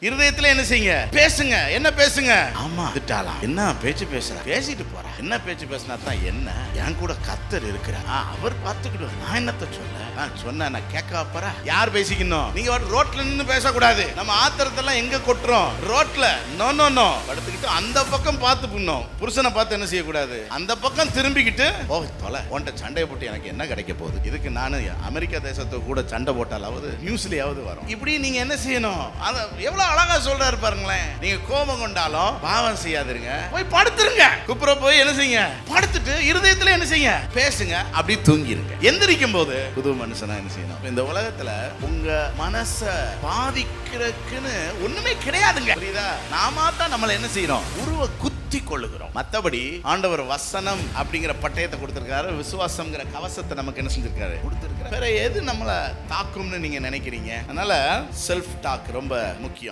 இருதயத்துல என்ன செய்யுங்க? பேசுங்க. என்ன பேசுங்க? ஆமா திட்டாலாம். என்ன பேச்சு பேசுற? பேசிட்டு போற. என்ன பேச்சு பேசினா தான் என்ன? என் கூட கர்த்தர் இருக்கிறார். அவர் பார்த்துக்கிட்டு நான் என்னத்த சொல்ல? நான் சொன்ன நான் கேட்க போறா? யார் பேசிக்கணும்? நீங்க ரோட்ல நின்னு பேசக்கூடாது. நம்ம ஆத்திரத்தெல்லாம் எங்க கொட்டுறோம்? ரோட்ல. No no no. படுத்துக்கிட்டு அந்த பக்கம் பார்த்து பின்னோம். புருஷனை பார்த்து என்ன செய்யக்கூடாது? அந்த பக்கம் திரும்பிக்கிட்டு ஓ தொலை உன்ட்ட சண்டையை போட்டு எனக்கு என்ன கிடைக்க போகுது? இதுக்கு நானு அமெரிக்கா தேசத்தை கூட சண்டை போட்டாலாவது நியூஸ்லயாவது வரும். இப்படி நீங்க என்ன செய்யணும்? அதை எவ்வளவு அழகா சொல்றாரு பாருங்களேன். நீங்க கோபம் கொண்டாலும் பாவம் செய்யாதிருங்க, போய் படுத்துருங்க. குப்புற போய் என்ன செய்யுங்க? படுத்துட்டு இருதயத்துல என்ன செய்யுங்க? பேசுங்க. அப்படி தூங்கிருங்க. எந்திரிக்கும் போது புது மனுஷனா என்ன செய்யணும்? இந்த உலகத்துல உங்க மனச பாதிக்கிறதுக்குன்னு ஒண்ணுமே கிடையாதுங்க. புரியுதா? நாம தான் நம்மள என்ன செய்யறோம்? உருவ குத்தி கொள்ளுகிறோம். மத்தபடி ஆண்டவர் வசனம் அப்படிங்கிற பட்டயத்தை கொடுத்திருக்காரு. விசுவாசம்ங்கிற கவசத்தை நமக்கு என்ன செஞ்சிருக்காரு? கொடுத்திருக்காரு. வேற எது நம்மள தாக்கும்னு நீங்க நினைக்கிறீங்க? அதனால செல்ஃப் டாக் ரொம்ப முக்கியம்.